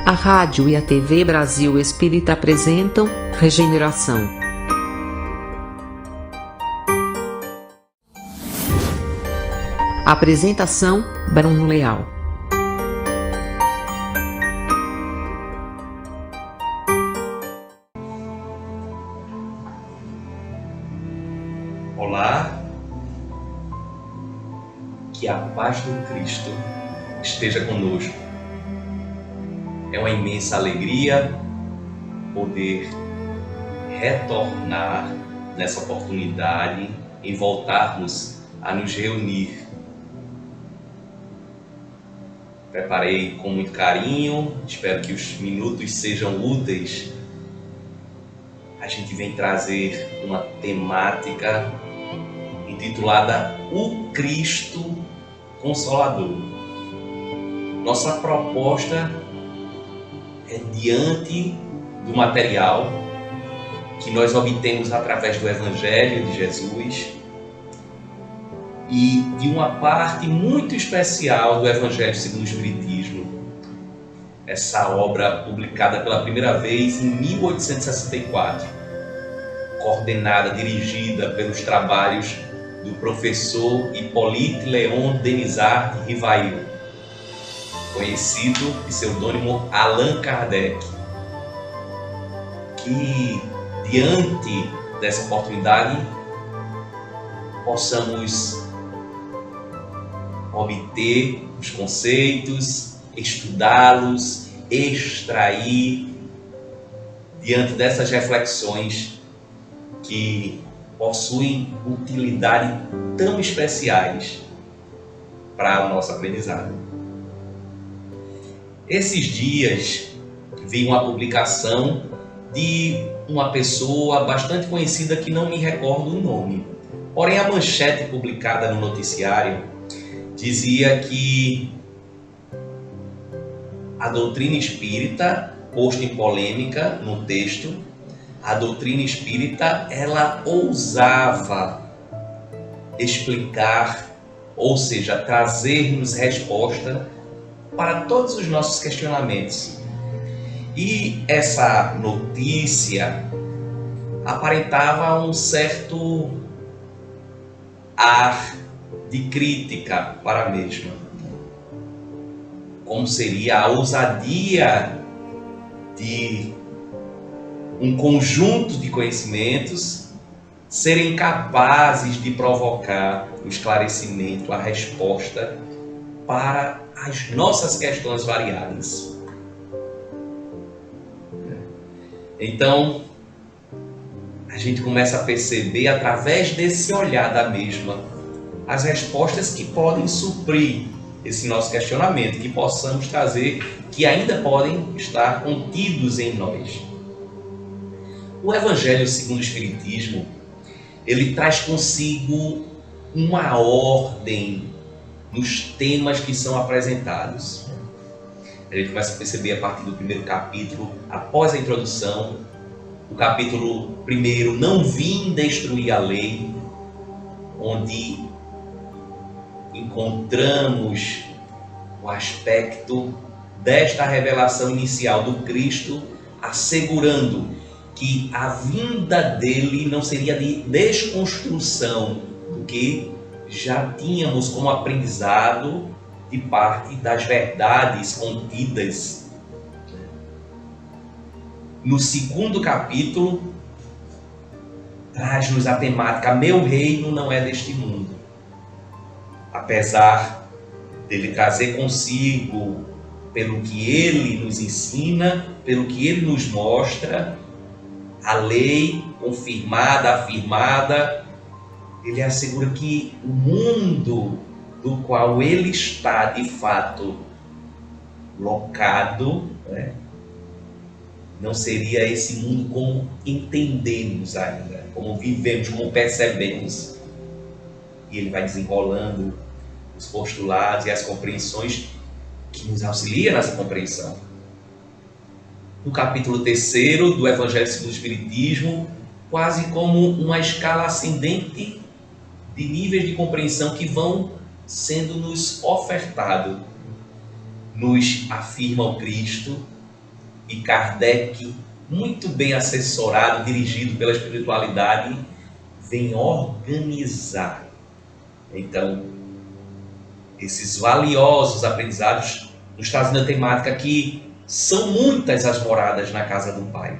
A rádio e a TV Brasil Espírita apresentam Regeneração. Apresentação: Bruno Leal. Olá, que a paz do Cristo esteja conosco. É uma imensa alegria poder retornar nessa oportunidade em voltarmos a nos reunir. Preparei com muito carinho, espero que os minutos sejam úteis. A gente vem trazer uma temática intitulada O Cristo Consolador. Nossa proposta é diante do material que nós obtemos através do Evangelho de Jesus e de uma parte muito especial do Evangelho segundo o Espiritismo. Essa obra publicada pela primeira vez em 1864, coordenada, dirigida pelos trabalhos do professor Hippolyte Léon Denisard Rivail, conhecido pseudônimo Allan Kardec. Que diante dessa oportunidade possamos obter os conceitos, estudá-los, extrair diante dessas reflexões que possuem utilidade tão especiais para o nosso aprendizado. Esses dias vi uma publicação de uma pessoa bastante conhecida que não me recordo o nome. Porém, a manchete publicada no noticiário dizia que a doutrina espírita, posta em polêmica no texto, a doutrina espírita, ela ousava explicar, ou seja, trazer-nos resposta para todos os nossos questionamentos. E essa notícia aparentava um certo ar de crítica para a mesma. Como seria a ousadia de um conjunto de conhecimentos serem capazes de provocar o esclarecimento, a resposta para as nossas questões variadas. Então, a gente começa a perceber, através desse olhar da mesma, as respostas que podem suprir esse nosso questionamento, que possamos trazer, que ainda podem estar contidos em nós. O Evangelho segundo o Espiritismo, ele traz consigo uma ordem nos temas que são apresentados. A gente começa a perceber a partir do primeiro capítulo, após a introdução, o capítulo 1, Não Vim Destruir a Lei, onde encontramos o aspecto desta revelação inicial do Cristo, assegurando que a vinda dele não seria de desconstrução do que já tínhamos como aprendizado de parte das verdades contidas. No segundo capítulo, traz-nos a temática Meu reino não é deste mundo. Apesar dele trazer consigo, pelo que ele nos ensina, pelo que ele nos mostra, a lei confirmada, afirmada, ele assegura que o mundo do qual ele está, de fato, locado, não seria esse mundo como entendemos ainda, como vivemos, como percebemos. E ele vai desenrolando os postulados e as compreensões que nos auxiliam nessa compreensão. No capítulo 3 do Evangelho segundo o Espiritismo, quase como uma escala ascendente de níveis de compreensão que vão sendo nos ofertados, nos afirma o Cristo E Kardec, muito bem assessorado, dirigido pela espiritualidade, vem organizar. Então, esses valiosos aprendizados nos trazem a temática que são muitas as moradas na casa do Pai.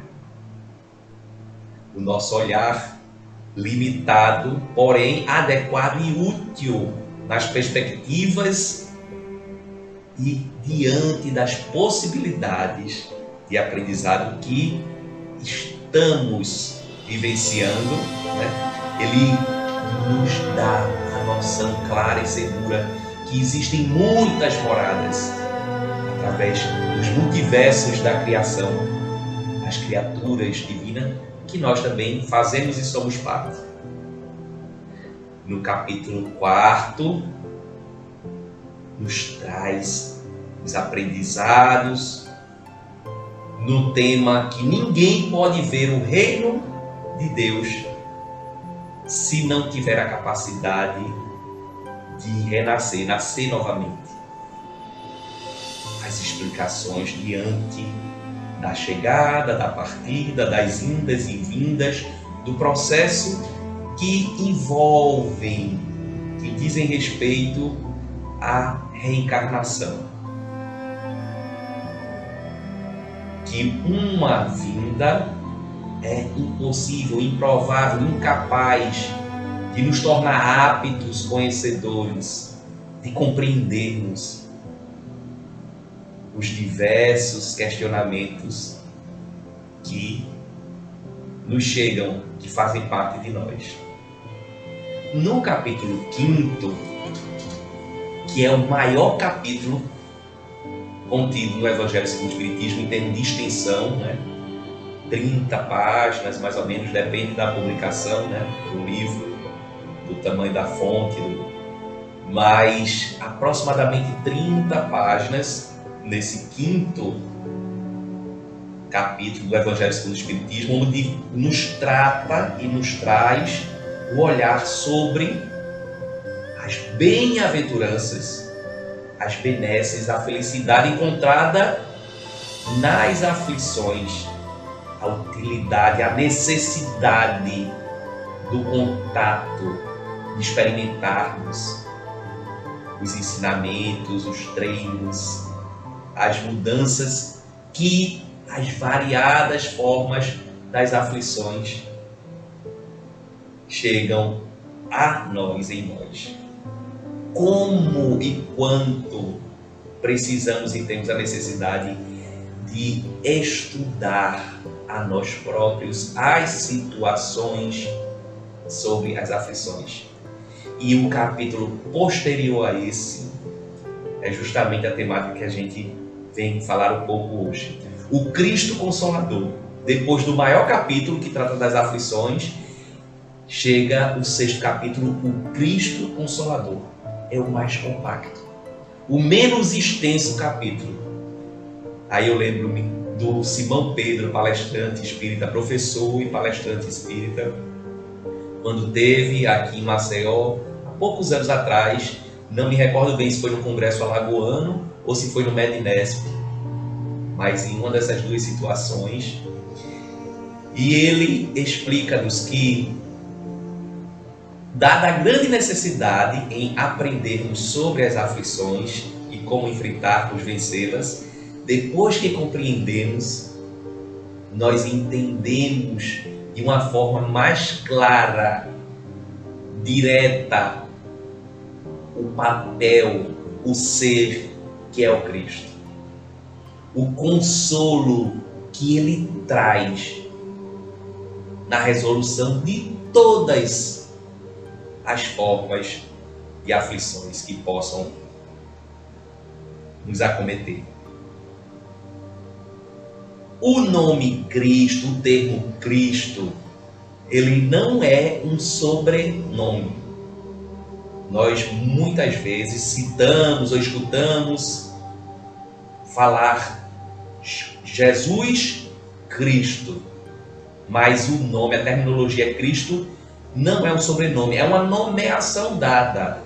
O nosso olhar limitado, porém adequado e útil nas perspectivas e diante das possibilidades de aprendizado que estamos vivenciando, né? Ele nos dá a noção clara e segura que existem muitas moradas através dos multiversos da criação, as criaturas divinas, que nós também fazemos e somos parte. No capítulo 4, nos traz os aprendizados no tema que ninguém pode ver o reino de Deus se não tiver a capacidade de renascer, nascer novamente. As explicações diante da chegada, da partida, das indas e vindas, do processo que envolvem, que dizem respeito à reencarnação. Que uma vinda é impossível, improvável, incapaz de nos tornar aptos, conhecedores, de compreendermos os diversos questionamentos que nos chegam, que fazem parte de nós. No capítulo 5º, que é o maior capítulo contido no Evangelho segundo o Espiritismo em termos de extensão, né? 30 páginas, mais ou menos, depende da publicação, né? Do livro, do tamanho da fonte, mas aproximadamente 30 páginas nesse 5º capítulo do Evangelho segundo o Espiritismo, onde nos trata e nos traz o olhar sobre as bem-aventuranças, as benesses, a felicidade encontrada nas aflições, a utilidade, a necessidade do contato, de experimentarmos os ensinamentos, os treinos, as mudanças que as variadas formas das aflições chegam a nós, em nós. Como e quanto precisamos e temos a necessidade de estudar a nós próprios as situações sobre as aflições. E o capítulo posterior a esse é justamente a temática que a gente vem falar um pouco hoje. O Cristo Consolador. Depois do maior capítulo que trata das aflições, chega o 6º capítulo, o Cristo Consolador. É o mais compacto, o menos extenso capítulo. Aí eu lembro-me do Simão Pedro, palestrante espírita, professor e palestrante espírita, quando teve aqui em Maceió, há poucos anos atrás, não me recordo bem se foi no Congresso Alagoano ou se foi no Medinesp, mas em uma dessas duas situações, e ele explica-nos que, dada a grande necessidade em aprendermos sobre as aflições e como enfrentarmos, vencê-las, depois que compreendemos, nós entendemos de uma forma mais clara, direta, o papel, o ser que é o Cristo. O consolo que ele traz na resolução de todas as formas de aflições que possam nos acometer. O nome Cristo, o termo Cristo, ele não é um sobrenome. Nós muitas vezes citamos ou escutamos falar Jesus Cristo, mas o nome, a terminologia Cristo, não é um sobrenome, é uma nomeação dada,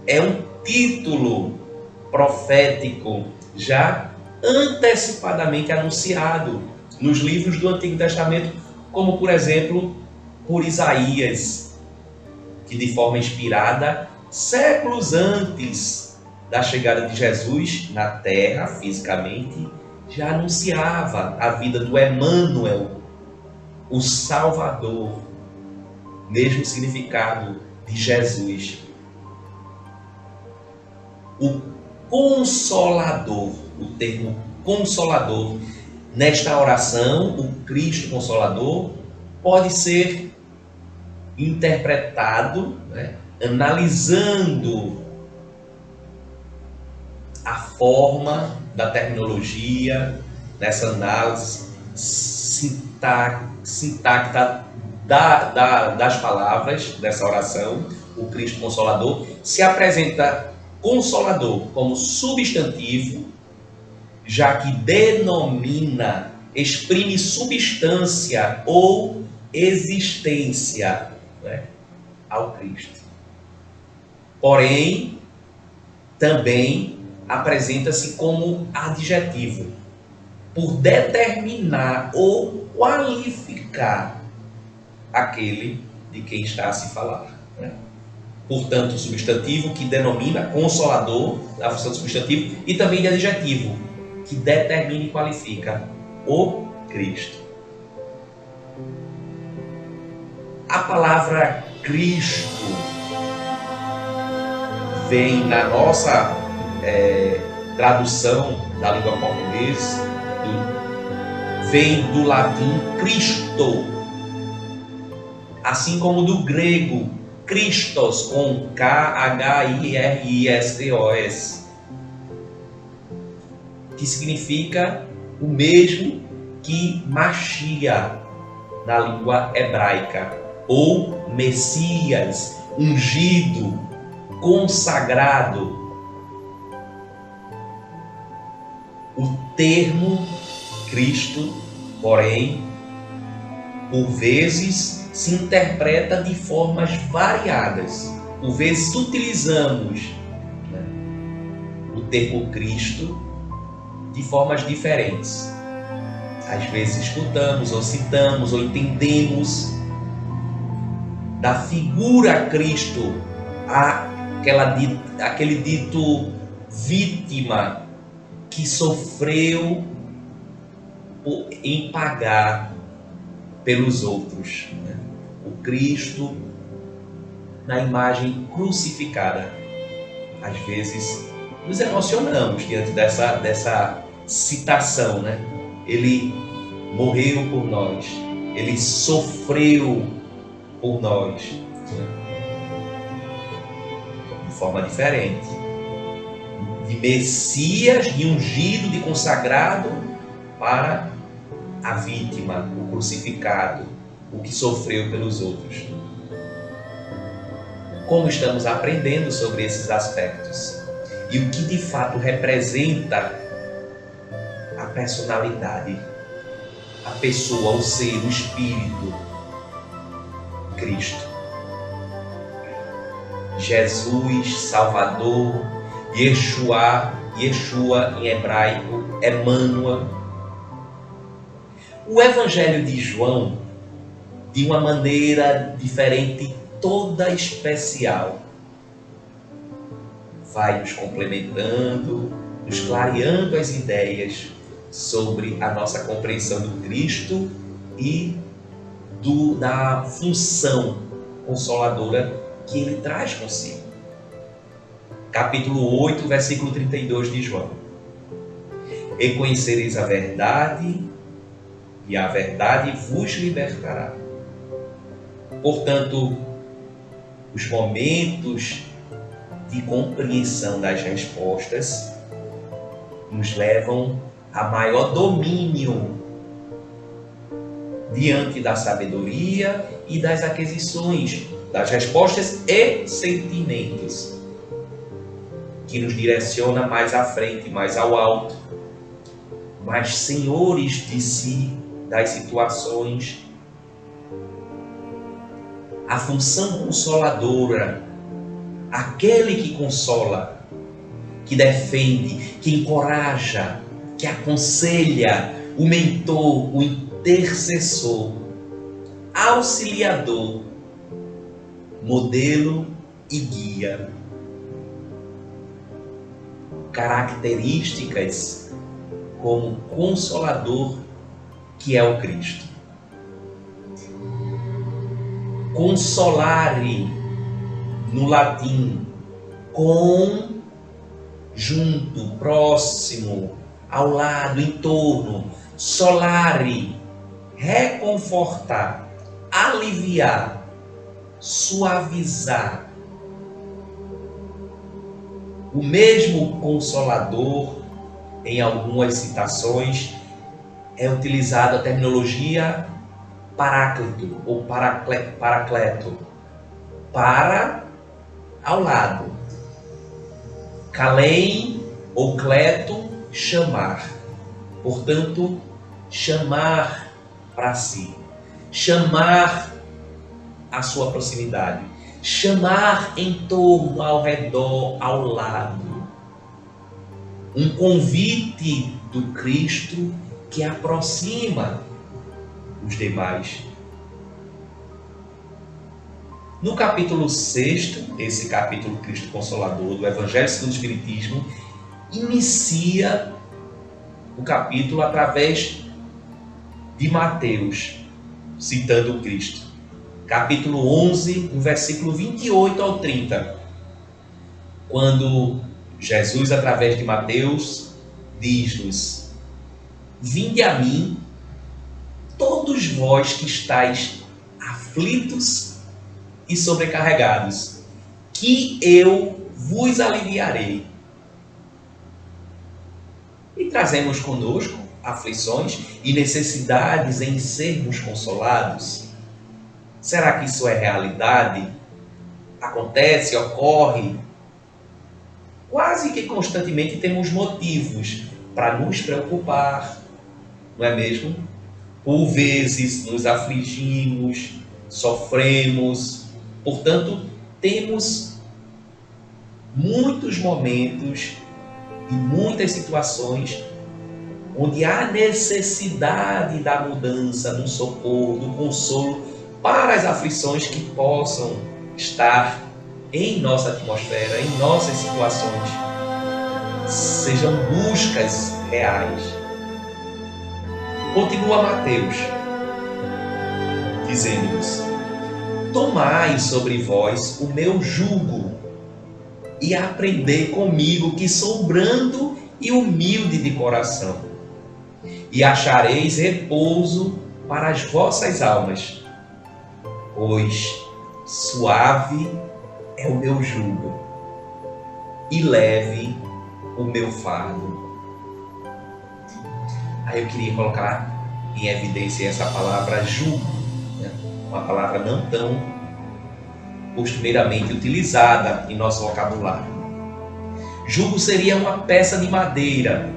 é um título profético já antecipadamente anunciado nos livros do Antigo Testamento, como por exemplo por Isaías, que de forma inspirada, séculos antes da chegada de Jesus na terra, fisicamente, já anunciava a vida do Emmanuel, o Salvador, mesmo significado de Jesus. O Consolador, o termo Consolador, nesta oração, o Cristo Consolador, pode ser interpretado, analisando a forma da terminologia, nessa análise sintática das palavras dessa oração. O Cristo Consolador se apresenta Consolador como substantivo, já que denomina, exprime substância ou existência, ao Cristo. Porém, também apresenta-se como adjetivo, por determinar ou qualificar aquele de quem está a se falar. Portanto, substantivo que denomina, consolador, a função de substantivo, e também de adjetivo, que determina e qualifica o Cristo. A palavra Cristo vem na nossa tradução da língua portuguesa, vem do latim Christo, assim como do grego Christos, com K-H-I-R-I-S-T-O-S, que significa o mesmo que Machia na língua hebraica, ou Messias, ungido, consagrado. O termo Cristo, porém, por vezes se interpreta de formas variadas. Por vezes utilizamos o termo Cristo de formas diferentes. Às vezes escutamos, ou citamos, ou entendemos da figura Cristo aquele dito vítima que sofreu em pagar pelos outros. O Cristo na imagem crucificada. Às vezes nos emocionamos diante dessa citação, Ele morreu por nós, Ele sofreu por nós, de forma diferente. De Messias, de ungido, de consagrado, para a vítima, o crucificado, o que sofreu pelos outros. Como estamos aprendendo sobre esses aspectos e o que de fato representa a personalidade, a pessoa, o ser, o espírito, Cristo. Jesus, Salvador, Yeshua em hebraico, Emmanuel. O Evangelho de João, de uma maneira diferente, toda especial, vai nos complementando, nos clareando as ideias sobre a nossa compreensão do Cristo e da função consoladora que ele traz consigo. Capítulo 8, versículo 32 de João. E conhecereis a verdade, e a verdade vos libertará. Portanto, os momentos de compreensão das respostas nos levam a maior domínio diante da sabedoria e das aquisições, das respostas e sentimentos, que nos direciona mais à frente, mais ao alto, mais senhores de si, das situações. A função consoladora, aquele que consola, que defende, que encoraja, que que aconselha, o mentor, o intercessor, auxiliador, modelo e guia. Características como consolador, que é o Cristo. Consolare, no latim, com, junto, próximo, ao lado, em torno. Solare, reconfortar, aliviar, suavizar. O mesmo consolador, em algumas citações, é utilizado a terminologia paráclito ou paracleto. Para, ao lado. Kalein ou cleto, chamar. Portanto, chamar para si. Chamar à sua proximidade. Chamar em torno, ao redor, ao lado. Um convite do Cristo que aproxima os demais. No capítulo 6, esse capítulo Cristo Consolador do Evangelho segundo o Espiritismo, inicia o capítulo através de Mateus, citando o Cristo. Capítulo 11, no versículo 28 ao 30, quando Jesus, através de Mateus, diz-nos: vinde a mim, todos vós que estáis aflitos e sobrecarregados, que eu vos aliviarei. E trazemos conosco aflições e necessidades em sermos consolados. Será que isso é realidade? Acontece, ocorre? Quase que constantemente temos motivos para nos preocupar, não é mesmo? Por vezes nos afligimos, sofremos, portanto, temos muitos momentos e muitas situações onde há necessidade da mudança, do socorro, do consolo para as aflições que possam estar em nossa atmosfera, em nossas situações. Sejam buscas reais. Continua Mateus, dizendo-nos: tomai sobre vós o meu jugo e aprendei comigo, que sou brando e humilde de coração, e achareis repouso para as vossas almas, pois suave é o meu jugo e leve o meu fardo. Aí eu queria colocar em evidência essa palavra jugo, né? Uma palavra não tão costumeiramente utilizada em nosso vocabulário. Jugo seria uma peça de madeira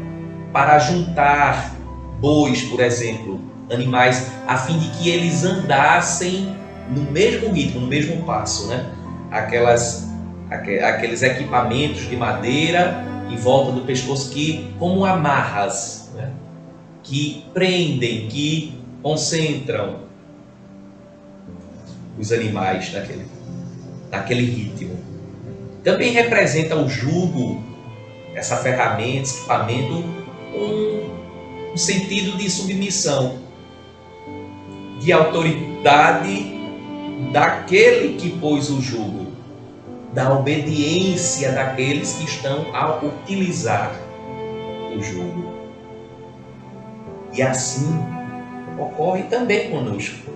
para juntar bois, por exemplo, animais, a fim de que eles andassem no mesmo ritmo, no mesmo passo, né? Aqueles equipamentos de madeira em volta do pescoço que, como amarras, né? Que prendem, que concentram os animais naquele ritmo. Também representa o jugo, essa ferramenta, esse equipamento, um sentido de submissão, de autoridade daquele que pôs o jugo, da obediência daqueles que estão a utilizar o jugo. E assim ocorre também conosco,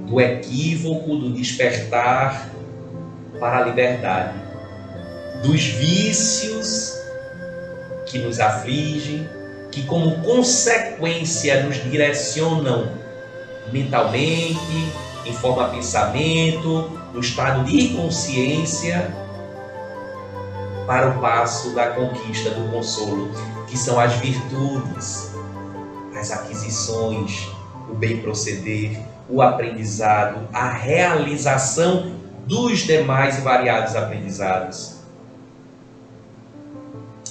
do equívoco, do despertar para a liberdade, dos vícios que nos afligem, que como consequência nos direcionam mentalmente, em forma de pensamento, no estado de inconsciência, para o passo da conquista do consolo, que são as virtudes, as aquisições, o bem proceder, o aprendizado, a realização dos demais e variados aprendizados.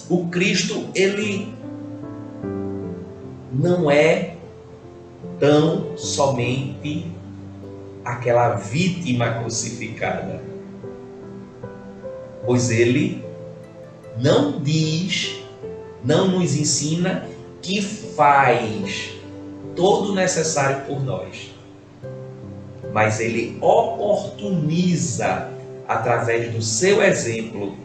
O Cristo, ele não é tão somente aquela vítima crucificada, pois ele não diz, não nos ensina que faz todo o necessário por nós, mas ele oportuniza através do seu exemplo,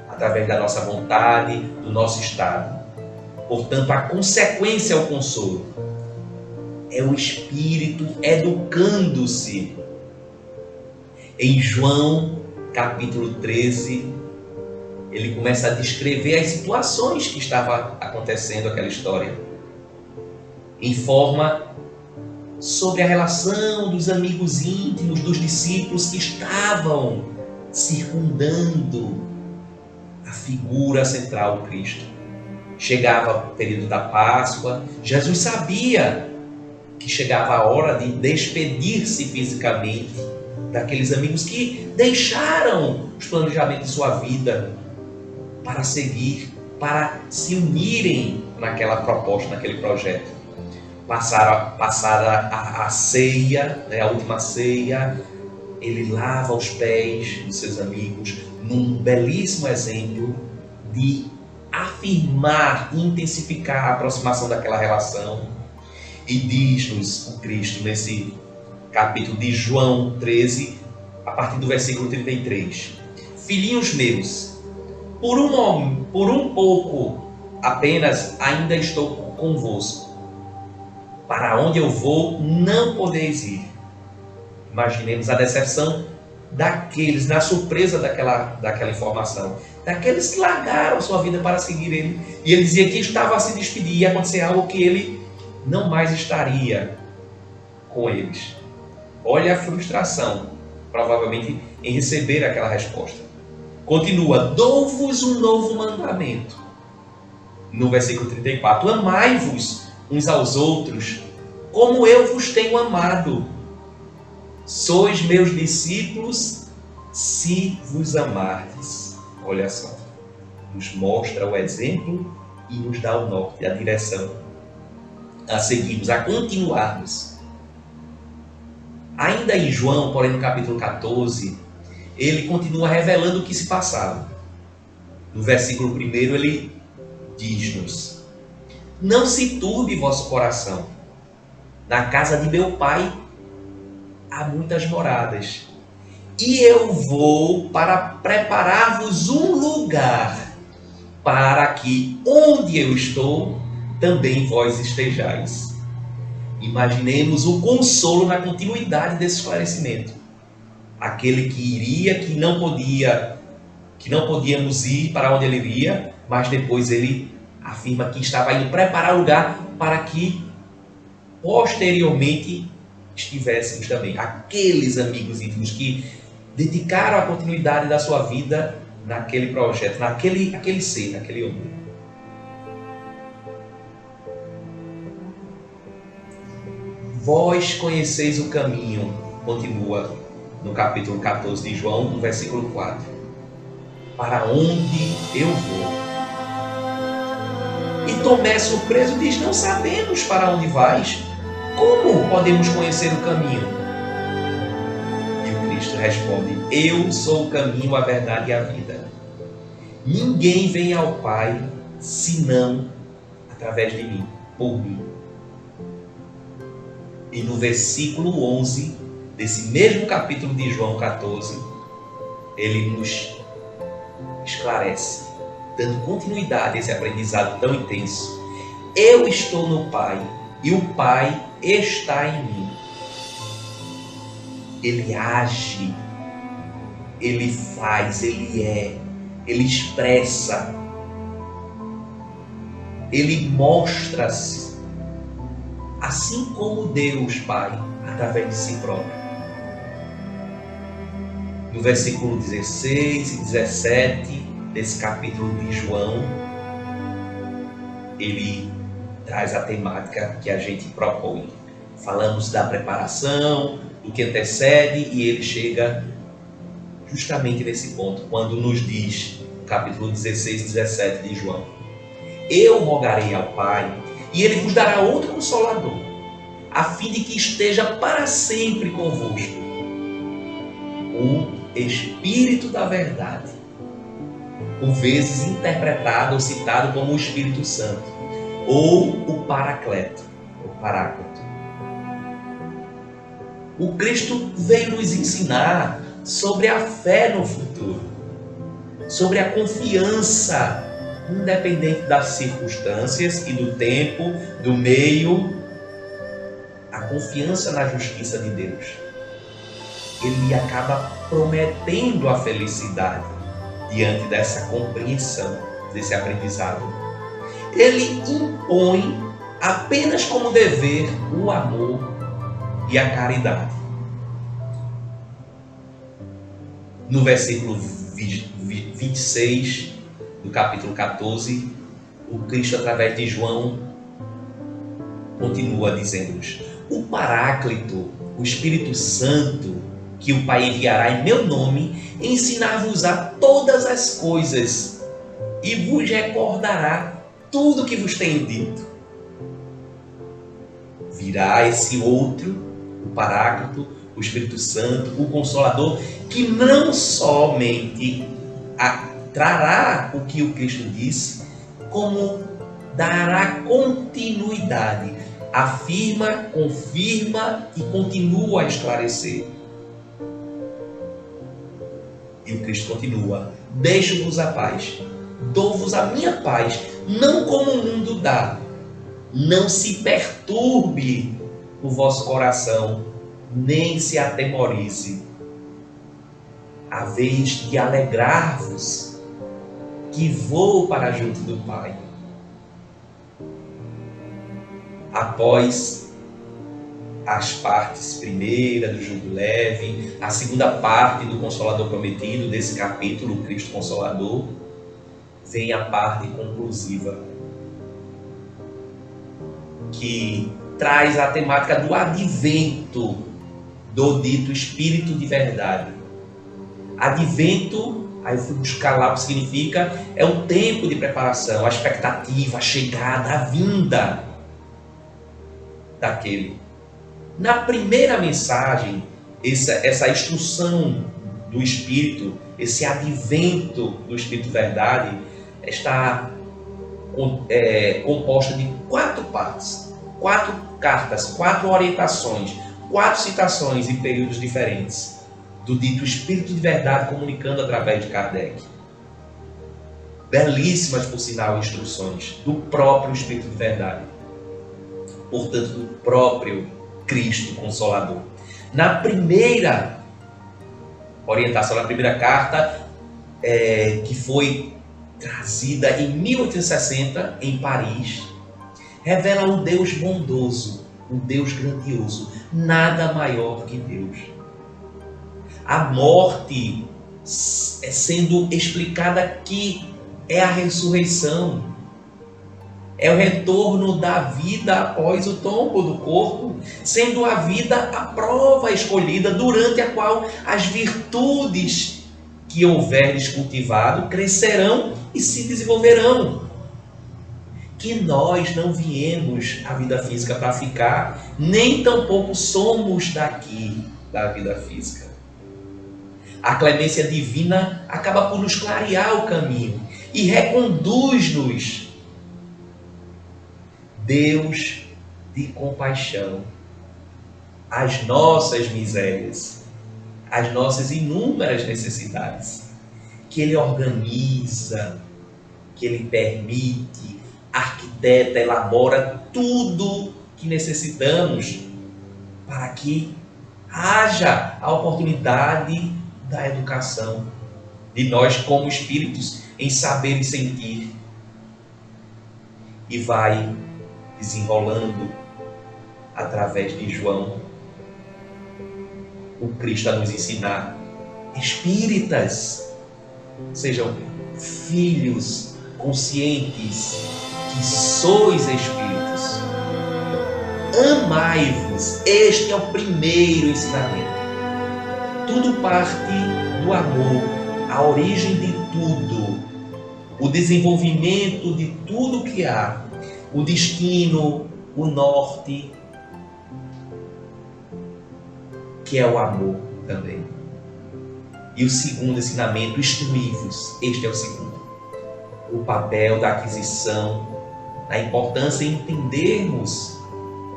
através da nossa vontade, do nosso estado. Portanto, a consequência é o consolo. É o Espírito educando-se. Em João, capítulo 13, ele começa a descrever as situações que estava acontecendo aquela história. Informa sobre a relação dos amigos íntimos, dos discípulos que estavam circundando a figura central do Cristo. Chegava o período da Páscoa, Jesus sabia que chegava a hora de despedir-se fisicamente daqueles amigos que deixaram os planejamentos de sua vida para seguir, para se unirem naquela proposta, naquele projeto. Passada a ceia, a última ceia, ele lava os pés dos seus amigos num belíssimo exemplo de afirmar, intensificar a aproximação daquela relação. E diz-nos o Cristo nesse capítulo de João 13, a partir do versículo 33. Filhinhos meus, por um pouco apenas ainda estou convosco. Para onde eu vou, não podeis ir. Imaginemos a decepção daqueles, na surpresa daquela informação. Daqueles que largaram sua vida para seguir ele. E ele dizia que estava a se despedir, ia acontecer algo que ele não mais estaria com eles. Olha a frustração, provavelmente, em receber aquela resposta. Continua, dou-vos um novo mandamento. No versículo 34, amai-vos uns aos outros, como eu vos tenho amado. Sois meus discípulos, se vos amardes. Olha só, nos mostra o exemplo e nos dá o norte, a direção a seguirmos, a continuarmos. Ainda em João, porém no capítulo 14, ele continua revelando o que se passava. No versículo 1 ele diz-nos, não se turbe vosso coração, na casa de meu pai há muitas moradas, e eu vou para preparar-vos um lugar, para que onde eu estou, também vós estejais. Imaginemos o consolo na continuidade desse esclarecimento. Aquele que iria, que não podíamos ir para onde ele iria, mas depois ele afirma que estava indo preparar lugar para que posteriormente estivéssemos também. Aqueles amigos íntimos que dedicaram a continuidade da sua vida naquele projeto, naquele ser, naquele homem. Vós conheceis o caminho, continua no capítulo 14 de João, no versículo 4. Para onde eu vou? E Tomé, surpreso, diz, não sabemos para onde vais. Como podemos conhecer o caminho? E o Cristo responde, eu sou o caminho, a verdade e a vida. Ninguém vem ao Pai, senão através de mim, por mim. E no versículo 11, desse mesmo capítulo de João 14, ele nos esclarece, dando continuidade a esse aprendizado tão intenso. Eu estou no Pai e o Pai está em mim. Ele age, ele faz, ele é, ele expressa, ele mostra-se. Assim como Deus, Pai, através de si próprio. No versículo 16 e 17 desse capítulo de João, ele traz a temática que a gente propõe. Falamos da preparação, do que antecede, e ele chega justamente nesse ponto, quando nos diz, no capítulo 16 e 17 de João, eu rogarei ao Pai, E ele vos dará outro Consolador, a fim de que esteja para sempre convosco, o Espírito da Verdade, por vezes interpretado ou citado como o Espírito Santo, ou o Paracleto, o Paráclito. O Cristo veio nos ensinar sobre a fé no futuro, sobre a confiança, independente das circunstâncias e do tempo, do meio, a confiança na justiça de Deus. Ele acaba prometendo a felicidade diante dessa compreensão, desse aprendizado. Ele impõe apenas como dever o amor e a caridade. No versículo 26 do capítulo 14, o Cristo, através de João, continua dizendo-nos: o Paráclito, o Espírito Santo, que o Pai enviará em meu nome, ensinar-vos-á todas as coisas e vos recordará tudo o que vos tenho dito. Virá esse outro, o Paráclito, o Espírito Santo, o Consolador, que não somente trará o que o Cristo disse, como dará continuidade, afirma, confirma e continua a esclarecer. E o Cristo continua: deixo-vos a paz, dou-vos a minha paz, não como o mundo dá. Não se perturbe o vosso coração, nem se atemorize. Haveis de alegrar-vos, que vou para junto do Pai. Após as partes primeira do jugo leve, a segunda parte do Consolador prometido, desse capítulo, o Cristo Consolador, vem a parte conclusiva, que traz a temática do advento do dito Espírito de Verdade. Advento, aí eu fui buscar lá o que significa, é o tempo de preparação, a expectativa, a chegada, a vinda daquele. Na primeira mensagem, essa instrução do Espírito, esse advento do Espírito de Verdade, está composta de 4 partes, 4 cartas, 4 orientações, 4 citações em períodos diferentes do dito Espírito de Verdade, comunicando através de Kardec. Belíssimas, por sinal, instruções do próprio Espírito de Verdade, portanto, do próprio Cristo Consolador. Na primeira orientação, na primeira carta, que foi trazida em 1860 em Paris, revela um Deus bondoso, um Deus grandioso, nada maior que Deus. A morte sendo explicada que é a ressurreição, é o retorno da vida após o tombo do corpo, sendo a vida a prova escolhida durante a qual as virtudes que houveres cultivado crescerão e se desenvolverão. Que nós não viemos à vida física para ficar, nem tampouco somos daqui da vida física. A clemência divina acaba por nos clarear o caminho e reconduz-nos. Deus de compaixão, as nossas misérias, as nossas inúmeras necessidades, que Ele organiza, que Ele permite, arquiteta, elabora tudo que necessitamos para que haja a oportunidade da educação de nós como espíritos em saber e sentir. E vai desenrolando através de João o Cristo a nos ensinar: espíritas, sejam filhos conscientes que sois espíritos. Amai-vos. Este é o primeiro ensinamento. Tudo parte do amor, a origem de tudo, o desenvolvimento de tudo que há, o destino, o norte, que é o amor também. E o segundo ensinamento, instruí-vos. Este é o segundo. O papel da aquisição, a importância em entendermos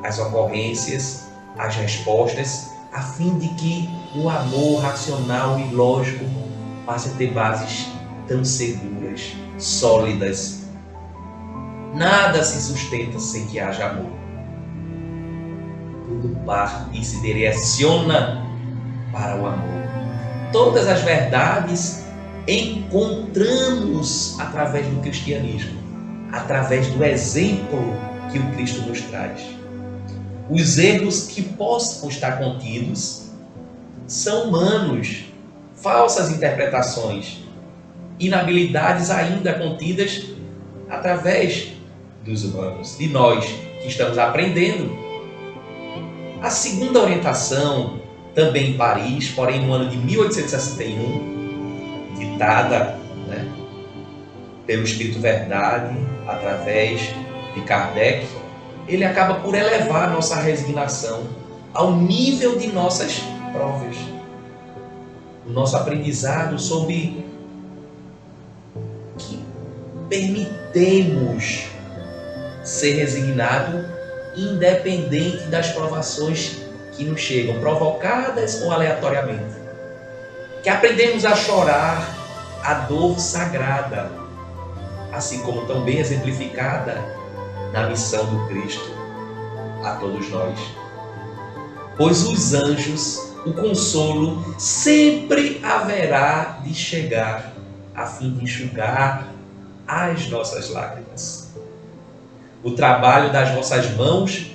as ocorrências, as respostas, a fim de que o amor racional e lógico passe a ter bases tão seguras, sólidas. Nada se sustenta sem que haja amor. Tudo parte e se direciona para o amor. Todas as verdades encontramos através do cristianismo, através do exemplo que o Cristo nos traz. Os erros que possam estar contidos são humanos, falsas interpretações, inabilidades ainda contidas através dos humanos, de nós que estamos aprendendo. A segunda orientação, também em Paris, porém no ano de 1861, ditada pelo Espírito Verdade, através de Kardec, ele acaba por elevar nossa resignação ao nível de nossas provas. O nosso aprendizado sobre que permitemos ser resignado independente das provações que nos chegam, provocadas ou aleatoriamente. Que aprendemos a chorar a dor sagrada, assim como tão bem exemplificada na missão do Cristo a todos nós. Pois os anjos, o consolo, sempre haverá de chegar a fim de enxugar as nossas lágrimas. O trabalho das vossas mãos,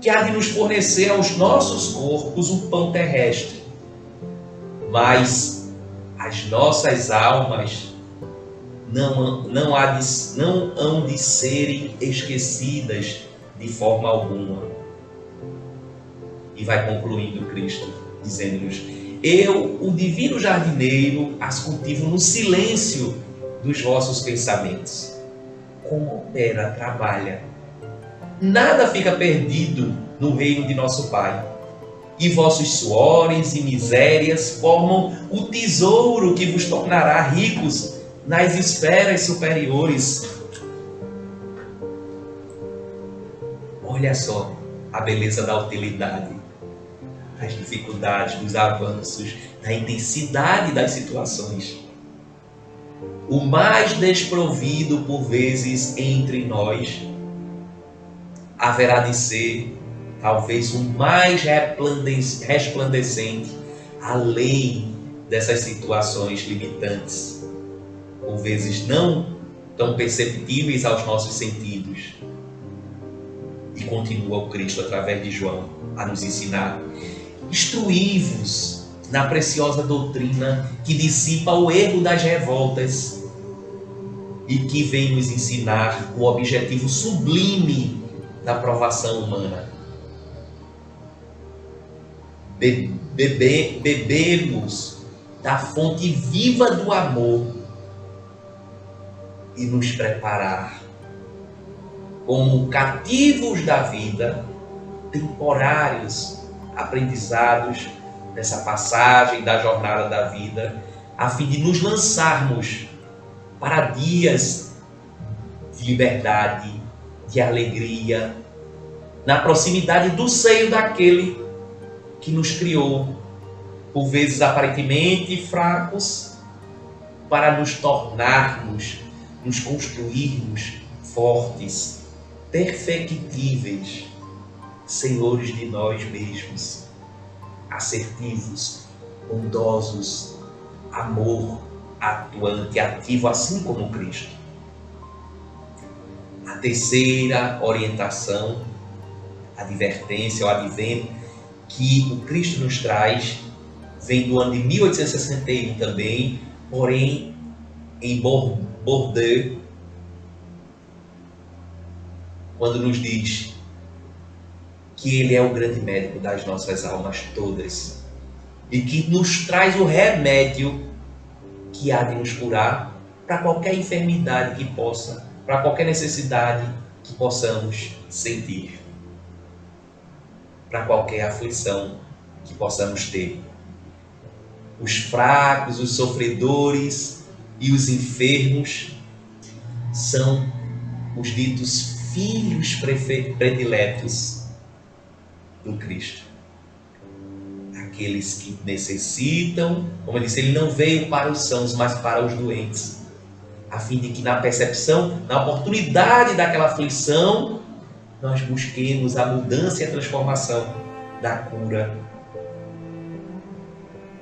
que há de nos fornecer aos nossos corpos o pão terrestre, mas as nossas almas não hão de serem esquecidas de forma alguma. E vai concluindo Cristo, dizendo-nos: eu, o divino jardineiro, as cultivo no silêncio dos vossos pensamentos. Como opera, trabalha. Nada fica perdido no reino de nosso Pai. E vossos suores e misérias formam o tesouro que vos tornará ricos nas esferas superiores. Olha só a beleza da utilidade, as dificuldades, dos avanços, da intensidade das situações. O mais desprovido por vezes entre nós haverá de ser talvez o mais resplandecente além dessas situações limitantes, por vezes não tão perceptíveis aos nossos sentidos. E continua o Cristo através de João a nos ensinar: instruí-vos na preciosa doutrina que dissipa o erro das revoltas e que vem nos ensinar o objetivo sublime da provação humana. Bebemos da fonte viva do amor e nos preparar como cativos da vida, temporários aprendizados nessa passagem da jornada da vida, a fim de nos lançarmos para dias de liberdade, de alegria, na proximidade do seio daquele que nos criou, por vezes aparentemente fracos, para nos tornarmos, nos construirmos fortes, perfectíveis, senhores de nós mesmos, assertivos, bondosos, amor atuante, ativo, assim como Cristo. A terceira orientação, advertência ou advento que o Cristo nos traz vem do ano de 1861 também, porém em Bordeaux, quando nos diz que Ele é o grande médico das nossas almas todas e que nos traz o remédio que há de nos curar para qualquer enfermidade que possa, para qualquer necessidade que possamos sentir para qualquer aflição que possamos ter. Os fracos, os sofredores e os enfermos são os ditos filhos prediletos do Cristo. Aqueles que necessitam, como eu disse, ele não veio para os sãos, mas para os doentes, a fim de que na percepção, na oportunidade daquela aflição, nós busquemos a mudança e a transformação da cura.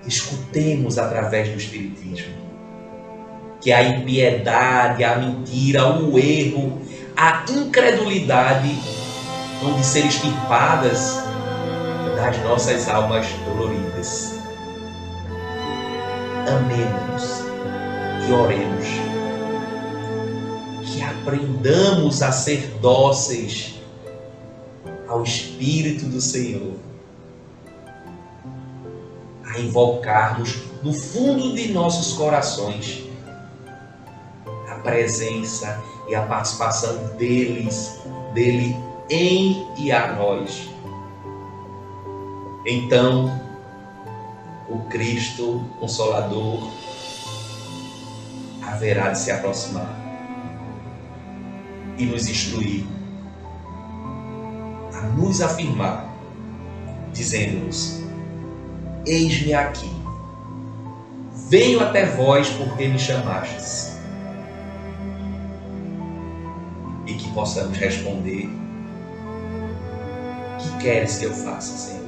Escutemos através do Espiritismo que a impiedade, a mentira, o erro, a incredulidade vão de ser extirpadas das nossas almas doloridas. Amemos e oremos. Que aprendamos a ser dóceis ao Espírito do Senhor. A invocarmos no fundo de nossos corações a presença e a participação dele em e a nós. Então, o Cristo Consolador haverá de se aproximar e nos instruir, a nos afirmar, dizendo-nos: eis-me aqui, venho até vós porque me chamastes. E que possamos responder: que queres que eu faça, Senhor?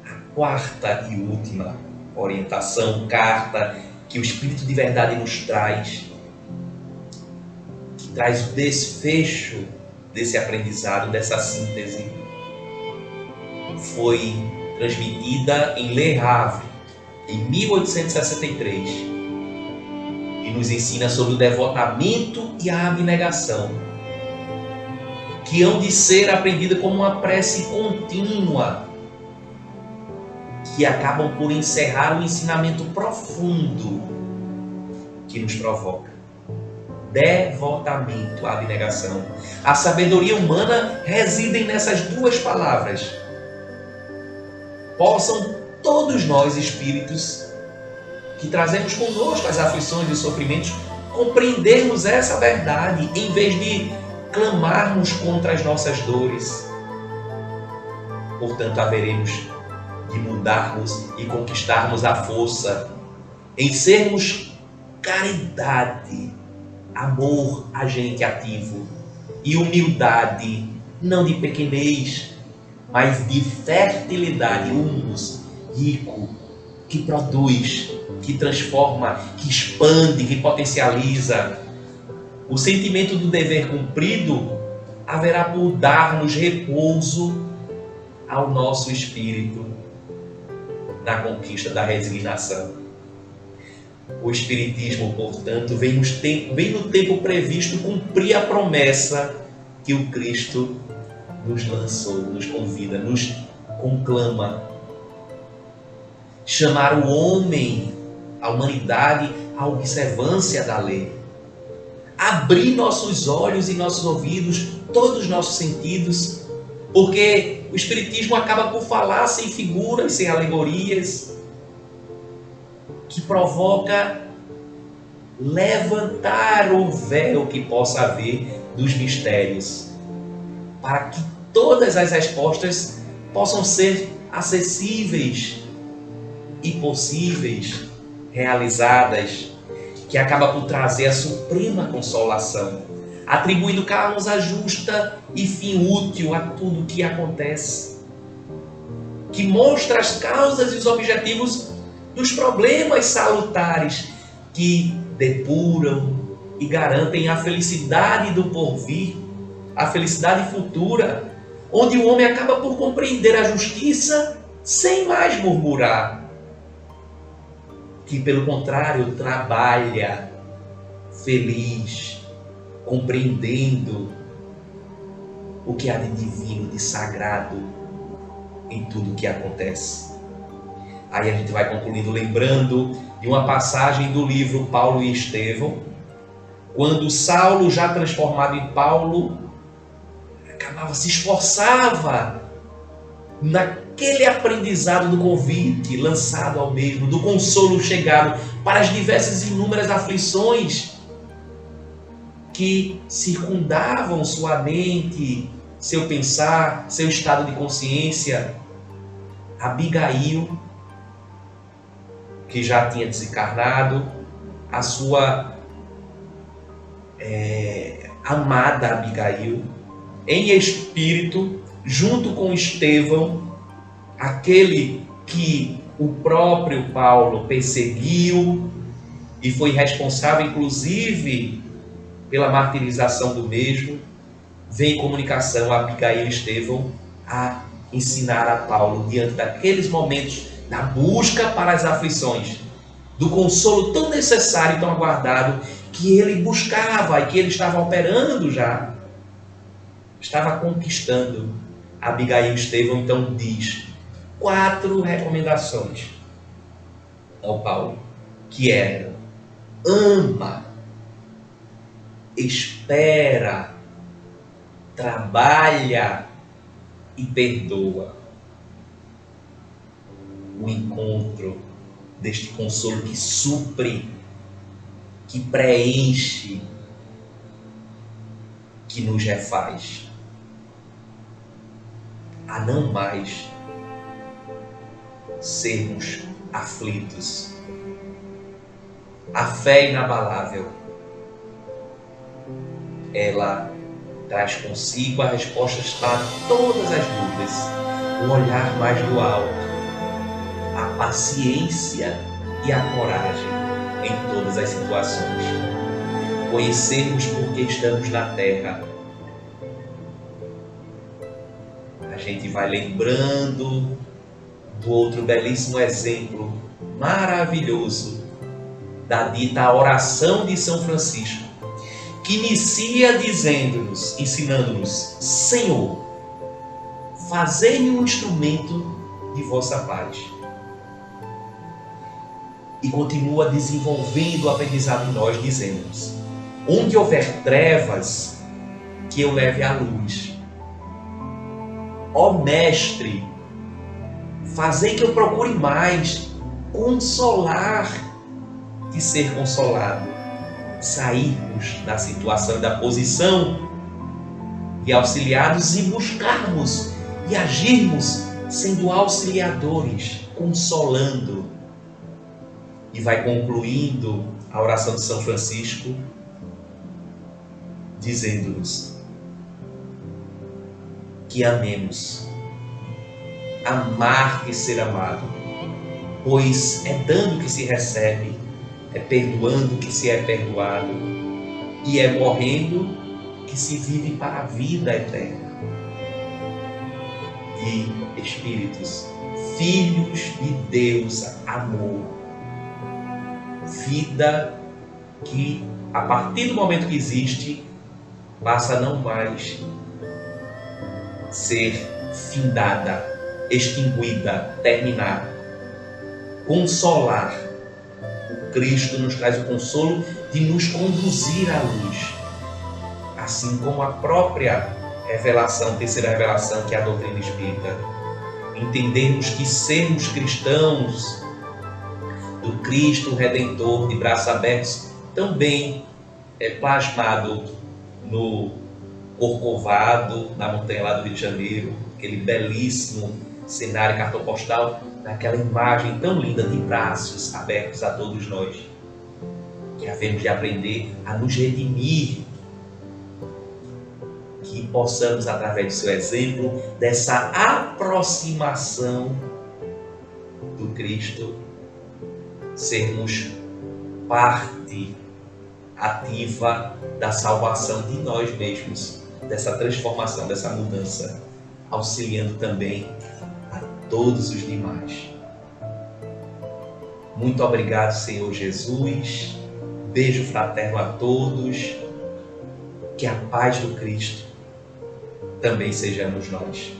A quarta e última orientação, carta que o Espírito de Verdade nos traz, que traz o desfecho desse aprendizado, dessa síntese, foi transmitida em Le Havre, em 1863, e nos ensina sobre o devotamento e a abnegação, que hão de ser aprendida como uma prece contínua, que acabam por encerrar o ensinamento profundo que nos provoca. Devotamento, a abnegação. A sabedoria humana reside nessas duas palavras. Possam todos nós, espíritos, que trazemos conosco as aflições e os sofrimentos, compreendermos essa verdade, em vez de clamarmos contra as nossas dores. Portanto, haveremos de mudarmos e conquistarmos a força em sermos caridade, amor agente ativo, e humildade, não de pequenez, mas de fertilidade, humus, rico, que produz, que transforma, que expande, que potencializa. O sentimento do dever cumprido haverá por dar-nos repouso ao nosso espírito na conquista da resignação. O Espiritismo, portanto, vem no tempo previsto cumprir a promessa que o Cristo nos lançou, nos convida, nos conclama. Chamar o homem, a humanidade, à observância da lei. Abrir nossos olhos e nossos ouvidos, todos os nossos sentidos, porque o Espiritismo acaba por falar sem figuras, sem alegorias, que provoca levantar o véu que possa haver dos mistérios, para que todas as respostas possam ser acessíveis e possíveis, realizadas, que acaba por trazer a suprema consolação, atribuindo causa justa e fim útil a tudo o que acontece, que mostra as causas e os objetivos dos problemas salutares, que depuram e garantem a felicidade do porvir, a felicidade futura, onde o homem acaba por compreender a justiça sem mais murmurar, que pelo contrário trabalha feliz, compreendendo o que há de divino, de sagrado em tudo o que acontece. Aí a gente vai concluindo lembrando de uma passagem do livro Paulo e Estevão, Quando Saulo, já transformado em Paulo, se esforçava naquele aprendizado do convite lançado ao mesmo, do consolo chegado para as diversas e inúmeras aflições que circundavam sua mente, seu pensar, seu estado de consciência. Abigail, que já tinha desencarnado, a sua amada Abigail, em espírito, junto com Estevão, aquele que o próprio Paulo perseguiu e foi responsável, inclusive, pela martirização do mesmo, vem em comunicação a Abigail e Estevão a ensinar a Paulo, diante daqueles momentos da busca para as aflições, do consolo tão necessário e tão aguardado, que ele buscava e que ele estava operando já, estava conquistando. Abigail e Estevão então diz 4 recomendações ao Paulo, que eram: ama, espera, trabalha e perdoa. O encontro deste consolo que supre, que preenche, que nos refaz a não mais sermos aflitos. A fé inabalável, ela traz consigo a resposta para todas as dúvidas, o olhar mais do alto, a paciência e a coragem em todas as situações. Conhecermos por que estamos na Terra. A gente vai lembrando do outro belíssimo exemplo maravilhoso da dita oração de São Francisco, que inicia dizendo-nos, ensinando-nos: Senhor, fazei-me um instrumento de vossa paz. E continua desenvolvendo o aprendizado em nós, dizendo-nos: onde houver trevas, que eu leve a luz. Ó Mestre, fazei que eu procure mais consolar que ser consolado. Sairmos da situação e da posição de auxiliados e buscarmos e agirmos sendo auxiliadores, consolando. E vai concluindo a oração de São Francisco, dizendo-nos que amemos. Amar e ser amado, pois é dando que se recebe, é perdoando que se é perdoado, e é morrendo que se vive para a vida eterna. De espíritos, filhos de Deus, amor, vida que, a partir do momento que existe, passa a não mais ser findada, extinguida, terminar. Consolar. O Cristo nos traz o consolo de nos conduzir à luz, assim como a própria revelação, terceira revelação, que é a doutrina espírita. Entendermos que sermos cristãos do Cristo Redentor de braços abertos também é plasmado no Corcovado, na montanha lá do Rio de Janeiro, aquele belíssimo cenário cartão postal, naquela imagem tão linda de braços abertos a todos nós, que havemos de aprender a nos redimir, que possamos, através do seu exemplo, dessa aproximação do Cristo, sermos parte ativa da salvação de nós mesmos, dessa transformação, dessa mudança, auxiliando também a todos os demais. Muito obrigado, Senhor Jesus. Beijo fraterno a todos. Que a paz do Cristo também sejamos nós.